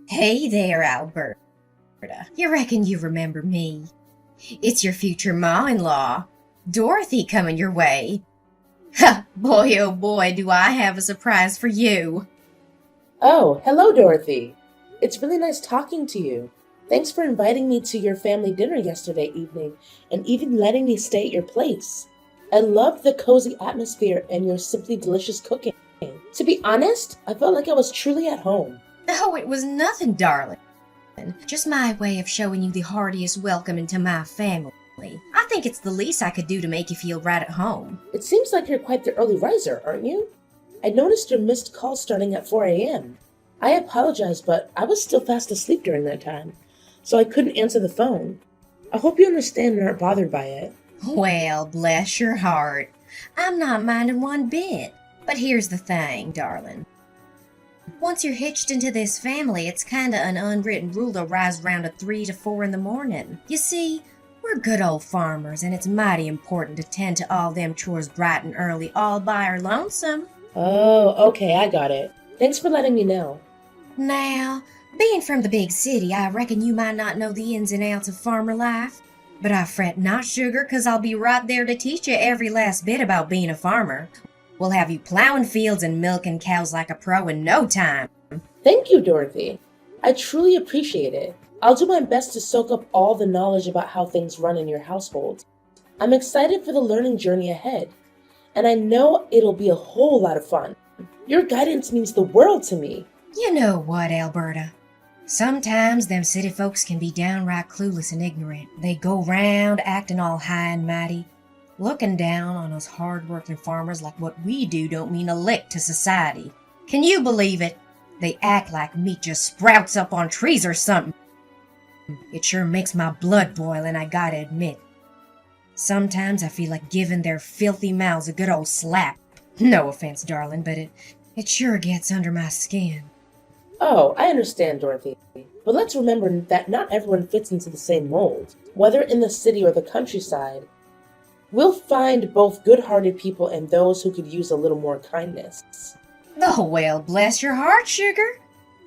Hey there, Alberta. You reckon you remember me? It's your future ma-in-law, Dorothy, coming your way. Ha! Boy, oh boy, do I have a surprise for you. Oh, hello, Dorothy. It's really nice talking to you. Thanks for inviting me to your family dinner yesterday evening and even letting me stay at your place. I loved the cozy atmosphere and your simply delicious cooking. To be honest, I felt like I was truly at home. Oh, it was nothing, darling. Just my way of showing you the heartiest welcome into my family. I think it's the least I could do to make you feel right at home. It seems like you're quite the early riser, aren't you? I noticed your missed call starting at 4 a.m. I apologize, but I was still fast asleep during that time, so I couldn't answer the phone. I hope you understand and aren't bothered by it. Well, bless your heart. I'm not minding one bit. But here's the thing, darling. Once you're hitched into this family, it's kinda an unwritten rule to rise round at 3 to 4 in the morning. You see, we're good old farmers, and it's mighty important to tend to all them chores bright and early all by our lonesome. Oh, okay, I got it. Thanks for letting me know. Now, being from the big city, I reckon you might not know the ins and outs of farmer life. But I fret not, sugar, 'cause I'll be right there to teach you every last bit about being a farmer. We'll have you plowing fields and milking cows like a pro in no time. Thank you, Dorothy. I truly appreciate it. I'll do my best to soak up all the knowledge about how things run in your household. I'm excited for the learning journey ahead, and I know it'll be a whole lot of fun. Your guidance means the world to me. You know what, Alberta? Sometimes them city folks can be downright clueless and ignorant. They go round acting all high and mighty, looking down on us hard-working farmers like what we do don't mean a lick to society. Can you believe it? They act like meat just sprouts up on trees or something. It sure makes my blood boil, and I gotta admit, sometimes I feel like giving their filthy mouths a good old slap. No offense, darling, but it sure gets under my skin. Oh, I understand, Dorothy. But let's remember that not everyone fits into the same mold. Whether in the city or the countryside, we'll find both good-hearted people and those who could use a little more kindness. Oh, well, bless your heart, sugar.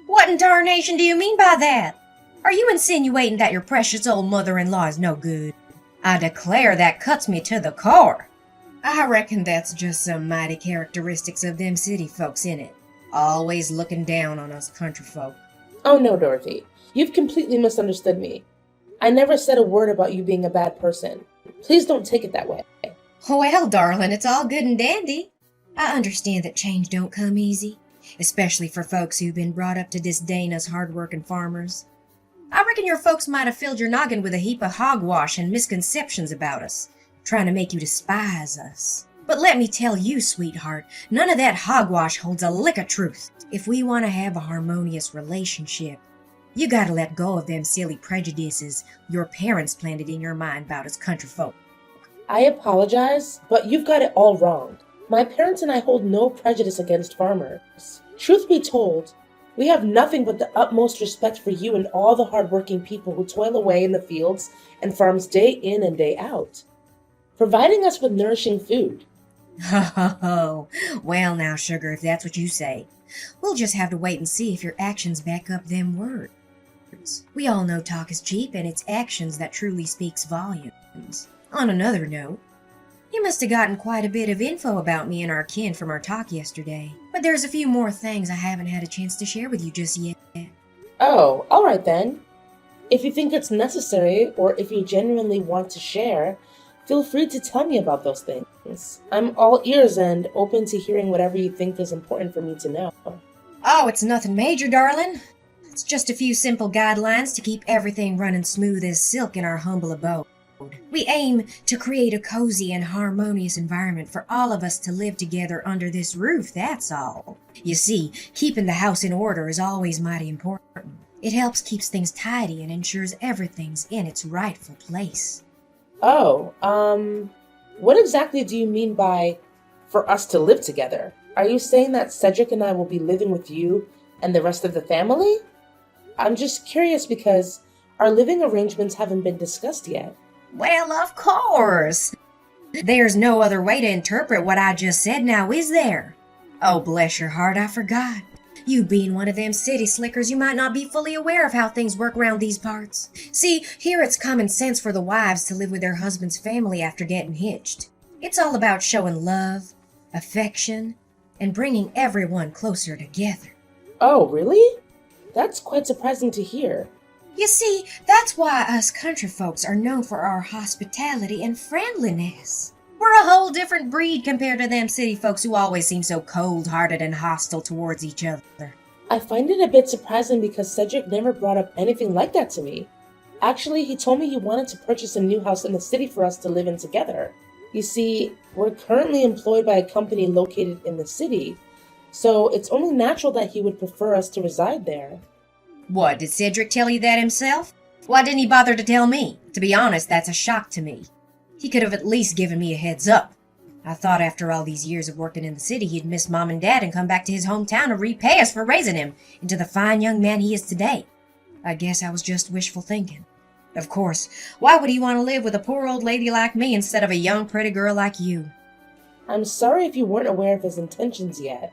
What in tarnation do you mean by that? Are you insinuating that your precious old mother-in-law is no good? I declare that cuts me to the core. I reckon that's just some mighty characteristics of them city folks, innit? Always looking down on us country folk. Oh no, Dorothy. You've completely misunderstood me. I never said a word about you being a bad person. Please don't take it that way. Well, darling, it's all good and dandy. I understand that change don't come easy, especially for folks who've been brought up to disdain us hard-working farmers. I reckon your folks might have filled your noggin with a heap of hogwash and misconceptions about us, trying to make you despise us. But let me tell you, sweetheart, none of that hogwash holds a lick of truth. If we want to have a harmonious relationship, you gotta let go of them silly prejudices your parents planted in your mind about us country folk. I apologize, but you've got it all wrong. My parents and I hold no prejudice against farmers. Truth be told, we have nothing but the utmost respect for you and all the hardworking people who toil away in the fields and farms day in and day out, providing us with nourishing food. Ho, ho, ho. Well now, sugar, if that's what you say, we'll just have to wait and see if your actions back up them words. We all know talk is cheap, and it's actions that truly speaks volumes. On another note, you must have gotten quite a bit of info about me and our kin from our talk yesterday, but there's a few more things I haven't had a chance to share with you just yet. Oh, all right then. If you think it's necessary, or if you genuinely want to share, feel free to tell me about those things. I'm all ears and open to hearing whatever you think is important for me to know. Oh, it's nothing major, darling. It's just a few simple guidelines to keep everything running smooth as silk in our humble abode. We aim to create a cozy and harmonious environment for all of us to live together under this roof, that's all. You see, keeping the house in order is always mighty important. It helps keeps things tidy and ensures everything's in its rightful place. Oh, what exactly do you mean by for us to live together? Are you saying that Cedric and I will be living with you and the rest of the family? I'm just curious because our living arrangements haven't been discussed yet. Well, of course. There's no other way to interpret what I just said now, is there? Oh, bless your heart, I forgot. You being one of them city slickers, you might not be fully aware of how things work around these parts. See, here it's common sense for the wives to live with their husband's family after getting hitched. It's all about showing love, affection, and bringing everyone closer together. Oh, really? That's quite surprising to hear. You see, that's why us country folks are known for our hospitality and friendliness. We're a whole different breed compared to them city folks who always seem so cold-hearted and hostile towards each other. I find it a bit surprising because Cedric never brought up anything like that to me. Actually, he told me he wanted to purchase a new house in the city for us to live in together. You see, we're currently employed by a company located in the city, so it's only natural that he would prefer us to reside there. What, did Cedric tell you that himself? Why didn't he bother to tell me? To be honest, that's a shock to me. He could have at least given me a heads up. I thought after all these years of working in the city, he'd miss Mom and Dad and come back to his hometown to repay us for raising him into the fine young man he is today. I guess I was just wishful thinking. Of course, why would he want to live with a poor old lady like me instead of a young pretty girl like you? I'm sorry if you weren't aware of his intentions yet,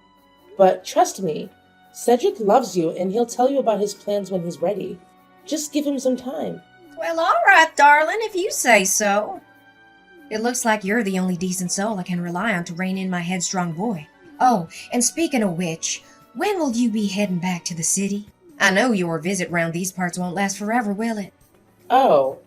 but trust me, Cedric loves you and he'll tell you about his plans when he's ready. Just give him some time. Well, all right, darling, if you say so. It looks like you're the only decent soul I can rely on to rein in my headstrong boy. Oh, and speaking of which, when will you be heading back to the city? I know your visit round these parts won't last forever, will it? Oh,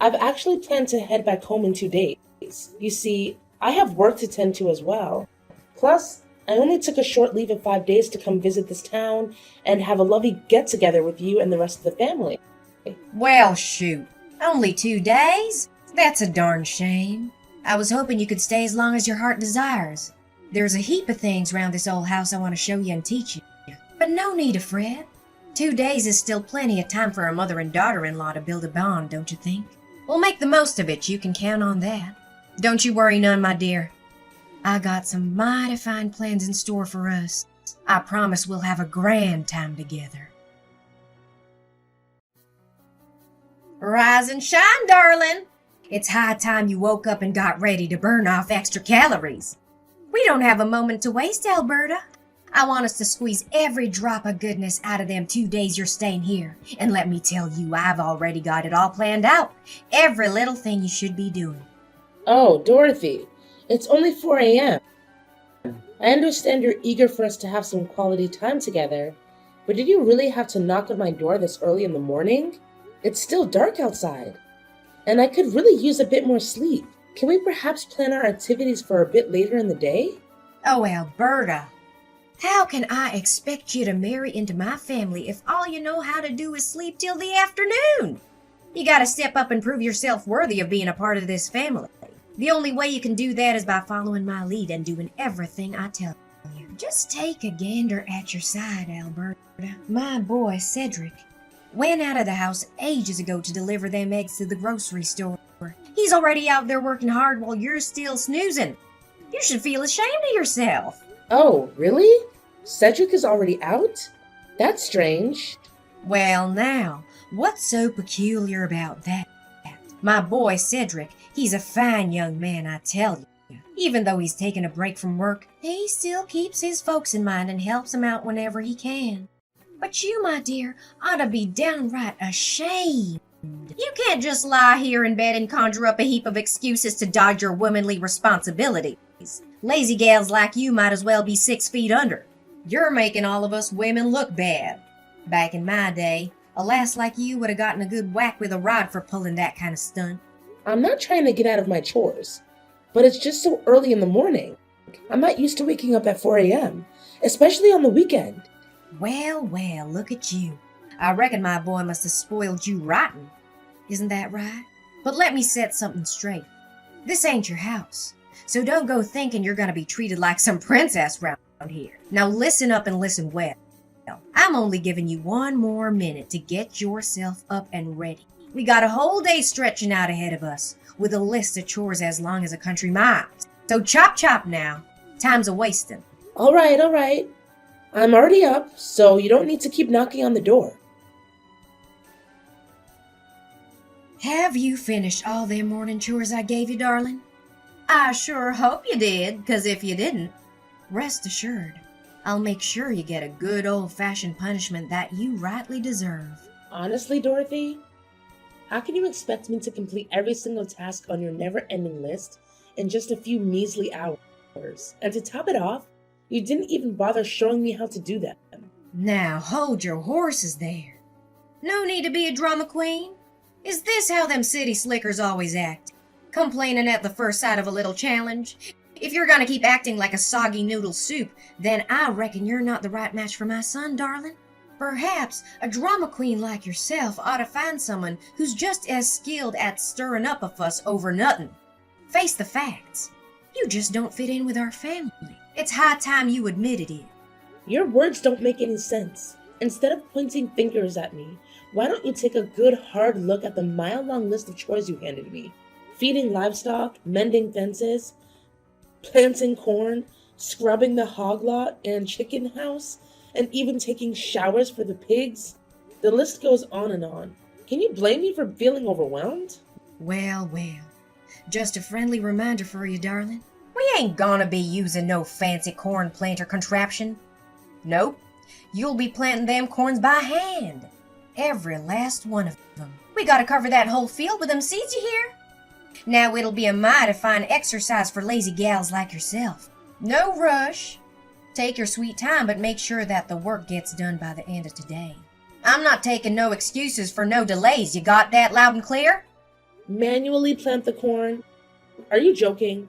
I've actually planned to head back home in 2 days. You see, I have work to tend to as well. Plus, I only took a short leave of 5 days to come visit this town and have a lovely get-together with you and the rest of the family. Well, shoot. Only 2 days? That's a darn shame. I was hoping you could stay as long as your heart desires. There's a heap of things round this old house I want to show you and teach you. But no need to fret. 2 days is still plenty of time for a mother and daughter-in-law to build a bond, don't you think? We'll make the most of it, you can count on that. Don't you worry none, my dear. I got some mighty fine plans in store for us. I promise we'll have a grand time together. Rise and shine, darling. It's high time you woke up and got ready to burn off extra calories. We don't have a moment to waste, Alberta. I want us to squeeze every drop of goodness out of them 2 days you're staying here. And let me tell you, I've already got it all planned out. Every little thing you should be doing. Oh, Dorothy, it's only 4 a.m. I understand you're eager for us to have some quality time together, but did you really have to knock on my door this early in the morning? It's still dark outside, and I could really use a bit more sleep. Can we perhaps plan our activities for a bit later in the day? Oh, Alberta. How can I expect you to marry into my family if all you know how to do is sleep till the afternoon? You gotta step up and prove yourself worthy of being a part of this family. The only way you can do that is by following my lead and doing everything I tell you. Just take a gander at your side, Alberta. My boy, Cedric, went out of the house ages ago to deliver them eggs to the grocery store. He's already out there working hard while you're still snoozing. You should feel ashamed of yourself. Oh, really? Cedric is already out? That's strange. Well, now, what's so peculiar about that? My boy Cedric, he's a fine young man, I tell you. Even though he's taken a break from work, he still keeps his folks in mind and helps them out whenever he can. But you, my dear, ought to be downright ashamed. You can't just lie here in bed and conjure up a heap of excuses to dodge your womanly responsibilities. Lazy gals like you might as well be 6 feet under. You're making all of us women look bad. Back in my day, a lass like you would have gotten a good whack with a rod for pulling that kind of stunt. I'm not trying to get out of my chores, but it's just so early in the morning. I'm not used to waking up at 4 a.m., especially on the weekend. Well, look at you. I reckon my boy must have spoiled you rotten. Isn't that right? But let me set something straight. This ain't your house, so don't go thinking you're gonna be treated like some princess round here. Now listen up and listen well. I'm only giving you 1 more minute to get yourself up and ready. We got a whole day stretching out ahead of us, with a list of chores as long as a country mile. So chop now. Time's a-wasting. All right. I'm already up, so you don't need to keep knocking on the door. Have you finished all them morning chores I gave you, darling? I sure hope you did, 'cause if you didn't, rest assured, I'll make sure you get a good old-fashioned punishment that you rightly deserve. Honestly, Dorothy, how can you expect me to complete every single task on your never-ending list in just a few measly hours? And to top it off, you didn't even bother showing me how to do them. Now hold your horses there. No need to be a drama queen. Is this how them city slickers always act? Complaining at the first sight of a little challenge? If you're gonna keep acting like a soggy noodle soup, then I reckon you're not the right match for my son, darling. Perhaps a drama queen like yourself ought to find someone who's just as skilled at stirring up a fuss over nothing. Face the facts. You just don't fit in with our family. It's high time you admitted it. Your words don't make any sense. Instead of pointing fingers at me, why don't you take a good hard look at the mile-long list of chores you handed me? Feeding livestock, mending fences, planting corn, scrubbing the hog lot and chicken house, and even taking showers for the pigs. The list goes on and on. Can you blame me for feeling overwhelmed? Well, just a friendly reminder for you, darling. We ain't gonna be using no fancy corn planter contraption. Nope, you'll be planting them corns by hand. Every last one of them. We gotta cover that whole field with them seeds, you hear? Now it'll be a mighty fine exercise for lazy gals like yourself. No rush. Take your sweet time, but make sure that the work gets done by the end of today. I'm not taking no excuses for no delays. You got that loud and clear? Manually plant the corn? Are you joking?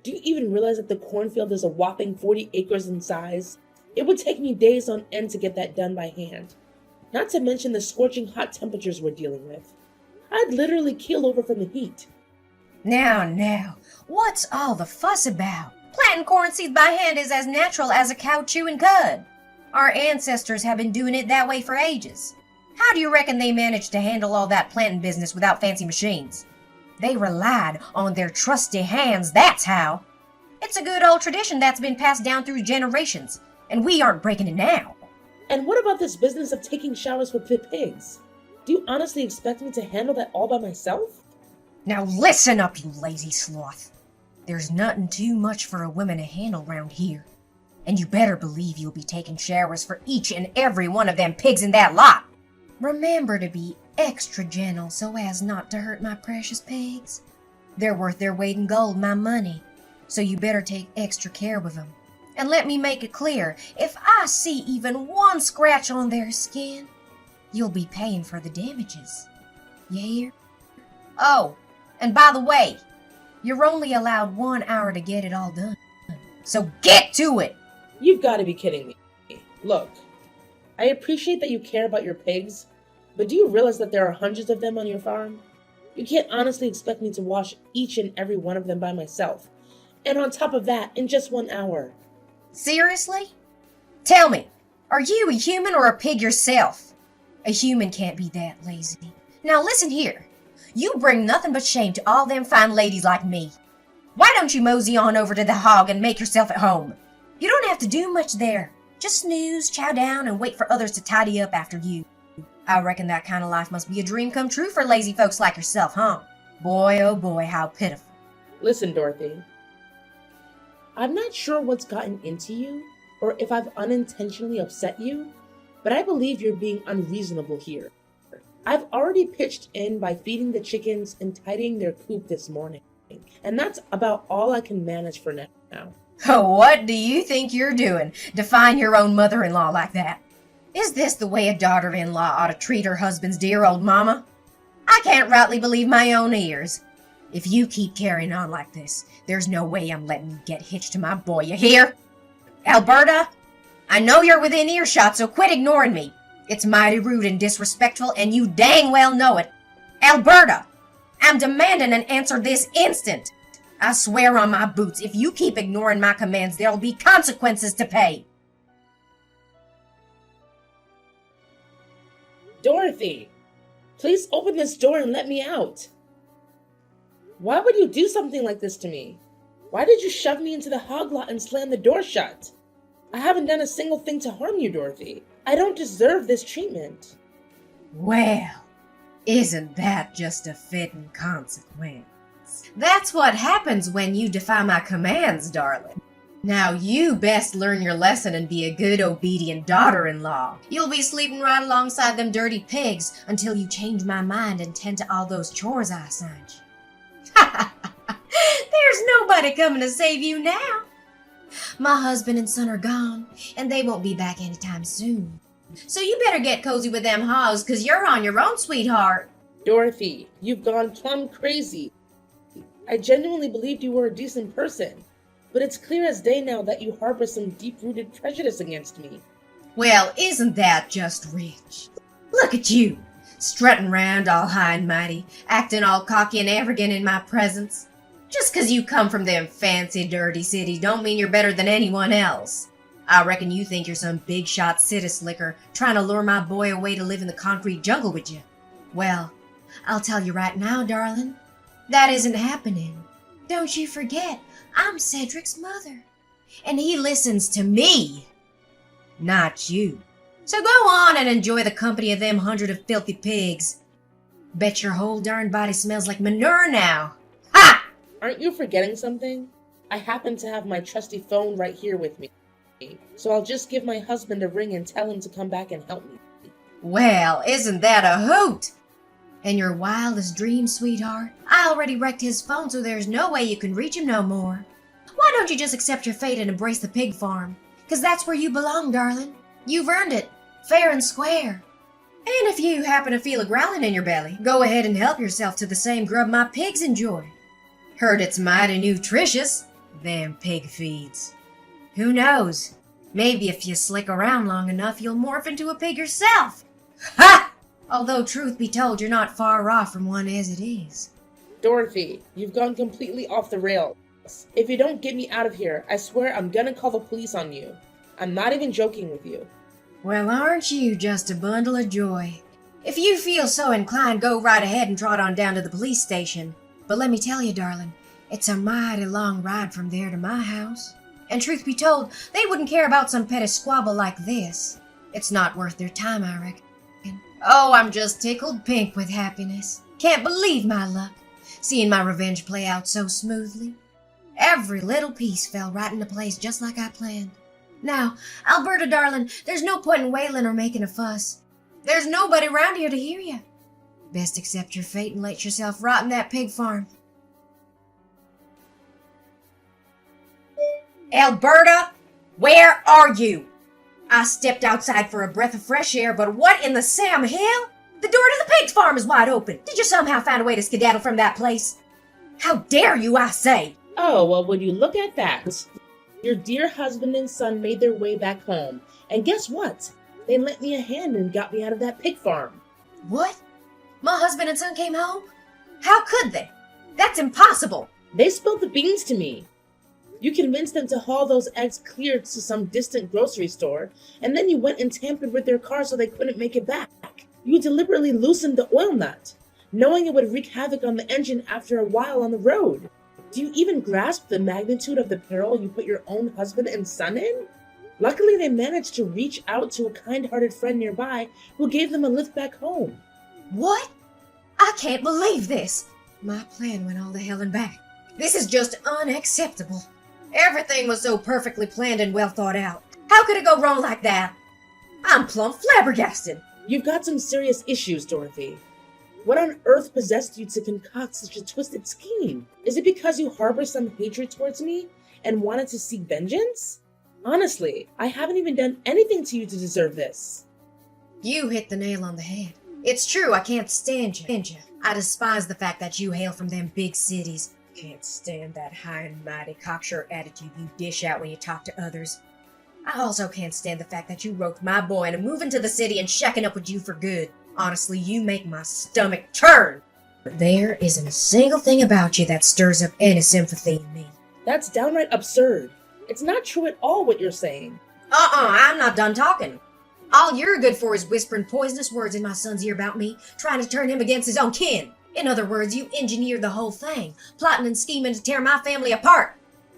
Do you even realize that the cornfield is a whopping 40 acres in size? It would take me days on end to get that done by hand. Not to mention the scorching hot temperatures we're dealing with. I'd literally keel over from the heat. Now, what's all the fuss about? Planting corn seeds by hand is as natural as a cow chewing cud. Our ancestors have been doing it that way for ages. How do you reckon they managed to handle all that planting business without fancy machines? They relied on their trusty hands, that's how. It's a good old tradition that's been passed down through generations, and we aren't breaking it now. And what about this business of taking showers with the pigs? Do you honestly expect me to handle that all by myself? Now listen up, you lazy sloth. There's nothing too much for a woman to handle round here. And you better believe you'll be taking showers for each and every one of them pigs in that lot. Remember to be extra gentle so as not to hurt my precious pigs. They're worth their weight in gold, my money. So you better take extra care with them. And let me make it clear, if I see even one scratch on their skin, you'll be paying for the damages. You hear? Oh, and by the way, you're only allowed 1 hour to get it all done. So get to it! You've got to be kidding me. Look, I appreciate that you care about your pigs, but do you realize that there are hundreds of them on your farm? You can't honestly expect me to wash each and every one of them by myself. And on top of that, in just 1 hour. Seriously? Tell me, are you a human or a pig yourself? A human can't be that lazy. Now listen here. You bring nothing but shame to all them fine ladies like me. Why don't you mosey on over to the hog and make yourself at home? You don't have to do much there. Just snooze, chow down, and wait for others to tidy up after you. I reckon that kind of life must be a dream come true for lazy folks like yourself, huh? Boy, oh boy, how pitiful. Listen, Dorothy. I'm not sure what's gotten into you, or if I've unintentionally upset you, but I believe you're being unreasonable here. I've already pitched in by feeding the chickens and tidying their coop this morning, and that's about all I can manage for now. What do you think you're doing, defying your own mother-in-law like that? Is this the way a daughter-in-law ought to treat her husband's dear old mama? I can't rightly believe my own ears. If you keep carrying on like this, there's no way I'm letting you get hitched to my boy, you hear? Alberta, I know you're within earshot, so quit ignoring me. It's mighty rude and disrespectful, and you dang well know it. Alberta, I'm demanding an answer this instant. I swear on my boots, if you keep ignoring my commands, there'll be consequences to pay. Dorothy, please open this door and let me out. Why would you do something like this to me? Why did you shove me into the hog lot and slam the door shut? I haven't done a single thing to harm you, Dorothy. I don't deserve this treatment. Well, isn't that just a fitting consequence? That's what happens when you defy my commands, darling. Now you best learn your lesson and be a good, obedient daughter-in-law. You'll be sleeping right alongside them dirty pigs until you change my mind and tend to all those chores I assigned you. There's nobody coming to save you now. My husband and son are gone, and they won't be back anytime soon. So you better get cozy with them hogs, 'cause you're on your own, sweetheart. Dorothy, you've gone plumb crazy. I genuinely believed you were a decent person, but it's clear as day now that you harbor some deep-rooted prejudice against me. Well, isn't that just rich? Look at you, strutting round all high and mighty, acting all cocky and arrogant in my presence. Just 'cause you come from them fancy, dirty cities don't mean you're better than anyone else. I reckon you think you're some big-shot city slicker trying to lure my boy away to live in the concrete jungle with you. Well, I'll tell you right now, darling, that isn't happening. Don't you forget, I'm Cedric's mother, and he listens to me, not you. So go on and enjoy the company of them 100 of filthy pigs. Bet your whole darn body smells like manure now. Ha! Aren't you forgetting something? I happen to have my trusty phone right here with me, so I'll just give my husband a ring and tell him to come back and help me. Well, isn't that a hoot? And your wildest dreams, sweetheart? I already wrecked his phone, so there's no way you can reach him no more. Why don't you just accept your fate and embrace the pig farm? 'Cause that's where you belong, darling. You've earned it, fair and square. And if you happen to feel a growling in your belly, go ahead and help yourself to the same grub my pigs enjoy. Heard it's mighty nutritious, them pig feeds. Who knows? Maybe if you slick around long enough, you'll morph into a pig yourself. Ha! Although, truth be told, you're not far off from one as it is. Dorothy, you've gone completely off the rails. If you don't get me out of here, I swear I'm gonna call the police on you. I'm not even joking with you. Well, aren't you just a bundle of joy? If you feel so inclined, go right ahead and trot on down to the police station. But let me tell you, darling, it's a mighty long ride from there to my house. And truth be told, they wouldn't care about some petty squabble like this. It's not worth their time, I reckon. Oh, I'm just tickled pink with happiness. Can't believe my luck, seeing my revenge play out so smoothly. Every little piece fell right into place just like I planned. Now, Alberta, darling, there's no point in wailing or making a fuss. There's nobody around here to hear you. Best accept your fate and let yourself rot in that pig farm. Alberta, where are you? I stepped outside for a breath of fresh air, but what in the Sam Hill? The door to the pig farm is wide open. Did you somehow find a way to skedaddle from that place? How dare you, I say? Oh, well, when you look at that, your dear husband and son made their way back home. And guess what? They lent me a hand and got me out of that pig farm. What? My husband and son came home? How could they? That's impossible. They spilled the beans to me. You convinced them to haul those eggs clear to some distant grocery store, and then you went and tampered with their car so they couldn't make it back. You deliberately loosened the oil nut, knowing it would wreak havoc on the engine after a while on the road. Do you even grasp the magnitude of the peril you put your own husband and son in? Luckily, they managed to reach out to a kind-hearted friend nearby who gave them a lift back home. What? I can't believe this. My plan went all to hell and back. This is just unacceptable. Everything was so perfectly planned and well thought out. How could it go wrong like that? I'm plumb flabbergasted. You've got some serious issues, Dorothy. What on earth possessed you to concoct such a twisted scheme? Is it because you harbor some hatred towards me and wanted to seek vengeance? Honestly, I haven't even done anything to you to deserve this. You hit the nail on the head. It's true, I can't stand you. I despise the fact that you hail from them big cities. Can't stand that high and mighty cocksure attitude you dish out when you talk to others. I also can't stand the fact that you roped my boy into moving to the city and shacking up with you for good. Honestly, you make my stomach turn. But there isn't a single thing about you that stirs up any sympathy in me. That's downright absurd. It's not true at all what you're saying. I'm not done talking. All you're good for is whispering poisonous words in my son's ear about me, trying to turn him against his own kin. In other words, you engineered the whole thing, plotting and scheming to tear my family apart.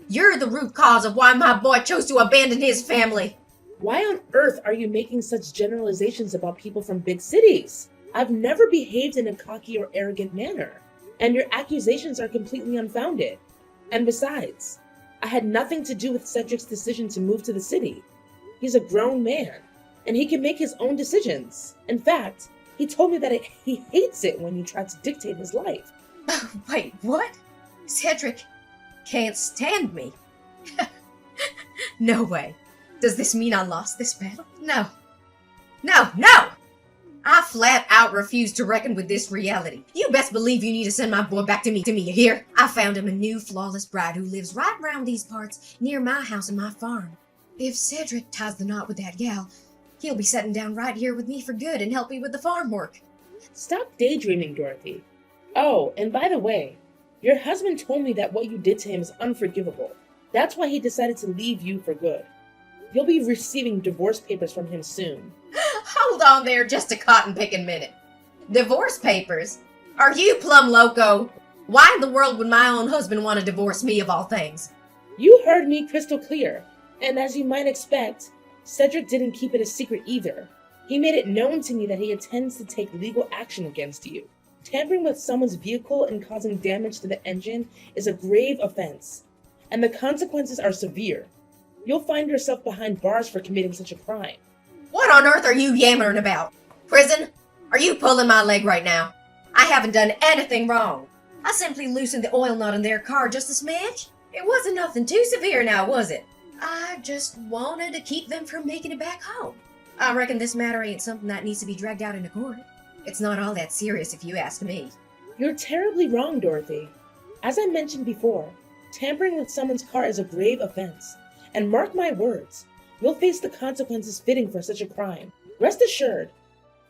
You're the root cause of why my boy chose to abandon his family. Why on earth are you making such generalizations about people from big cities? I've never behaved in a cocky or arrogant manner, and your accusations are completely unfounded. And besides, I had nothing to do with Cedric's decision to move to the city. He's a grown man, and he can make his own decisions. In fact, he told me that he hates it when you try to dictate his life. Wait, what? Cedric can't stand me. No way. Does this mean I lost this battle? No. No, no! I flat out refuse to reckon with this reality. You best believe you need to send my boy back to me, you hear? I found him a new flawless bride who lives right around these parts, near my house and my farm. If Cedric ties the knot with that gal, he'll be setting down right here with me for good and help me with the farm work. Stop daydreaming, Dorothy. Oh, and by the way, your husband told me that what you did to him is unforgivable. That's why he decided to leave you for good. You'll be receiving divorce papers from him soon. Hold on there just a cotton-picking minute. Divorce papers? Are you plumb loco? Why in the world would my own husband want to divorce me of all things? You heard me crystal clear, and as you might expect, Cedric didn't keep it a secret either. He made it known to me that he intends to take legal action against you. Tampering with someone's vehicle and causing damage to the engine is a grave offense, and the consequences are severe. You'll find yourself behind bars for committing such a crime. What on earth are you yammering about? Prison? Are you pulling my leg right now? I haven't done anything wrong. I simply loosened the oil nut in their car just a smidge. It wasn't nothing too severe now, was it? I just wanted to keep them from making it back home. I reckon this matter ain't something that needs to be dragged out into court. It's not all that serious if you ask me. You're terribly wrong, Dorothy. As I mentioned before, tampering with someone's car is a grave offense. And mark my words, you'll face the consequences fitting for such a crime. Rest assured,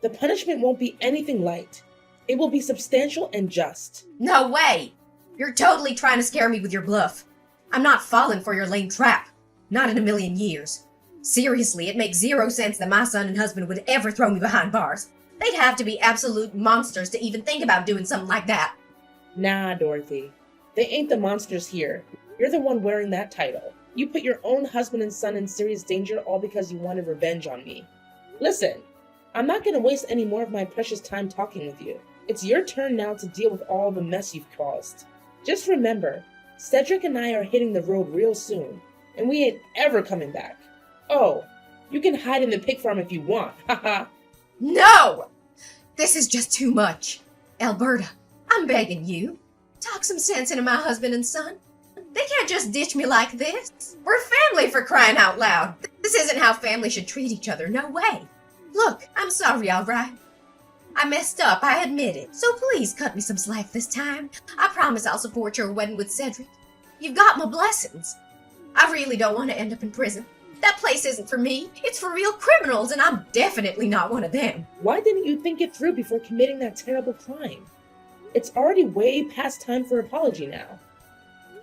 the punishment won't be anything light. It will be substantial and just. No way! You're totally trying to scare me with your bluff. I'm not falling for your lame trap. Not in a million years. Seriously, it makes zero sense that my son and husband would ever throw me behind bars. They'd have to be absolute monsters to even think about doing something like that. Nah, Dorothy. They ain't the monsters here. You're the one wearing that title. You put your own husband and son in serious danger all because you wanted revenge on me. Listen, I'm not going to waste any more of my precious time talking with you. It's your turn now to deal with all the mess you've caused. Just remember, Cedric and I are hitting the road real soon, and we ain't ever coming back. Oh, you can hide in the pig farm if you want, haha. No! This is just too much. Alberta, I'm begging you. Talk some sense into my husband and son. They can't just ditch me like this. We're family, for crying out loud. This isn't how family should treat each other, no way. Look, I'm sorry, all right? I messed up, I admit it. So please cut me some slack this time. I promise I'll support your wedding with Cedric. You've got my blessings. I really don't want to end up in prison. That place isn't for me. It's for real criminals, and I'm definitely not one of them. Why didn't you think it through before committing that terrible crime? It's already way past time for apology now.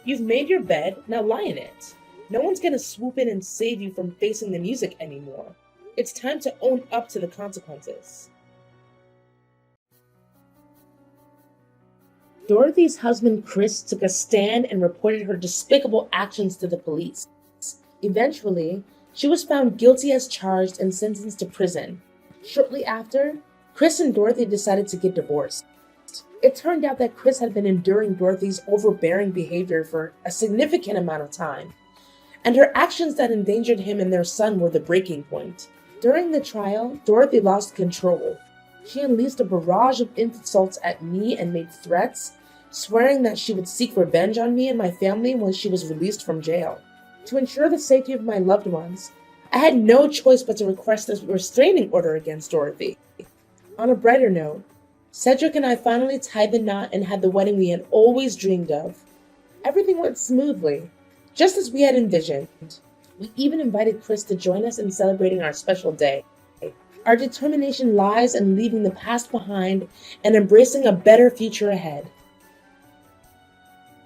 You've made your bed, now lie in it. No one's gonna swoop in and save you from facing the music anymore. It's time to own up to the consequences. Dorothy's husband Chris took a stand and reported her despicable actions to the police. Eventually, she was found guilty as charged and sentenced to prison. Shortly after, Chris and Dorothy decided to get divorced. It turned out that Chris had been enduring Dorothy's overbearing behavior for a significant amount of time, and her actions that endangered him and their son were the breaking point. During the trial, Dorothy lost control. She unleashed a barrage of insults at me and made threats, swearing that she would seek revenge on me and my family when she was released from jail. To ensure the safety of my loved ones, I had no choice but to request a restraining order against Dorothy. On a brighter note, Cedric and I finally tied the knot and had the wedding we had always dreamed of. Everything went smoothly, just as we had envisioned. We even invited Chris to join us in celebrating our special day. Our determination lies in leaving the past behind and embracing a better future ahead.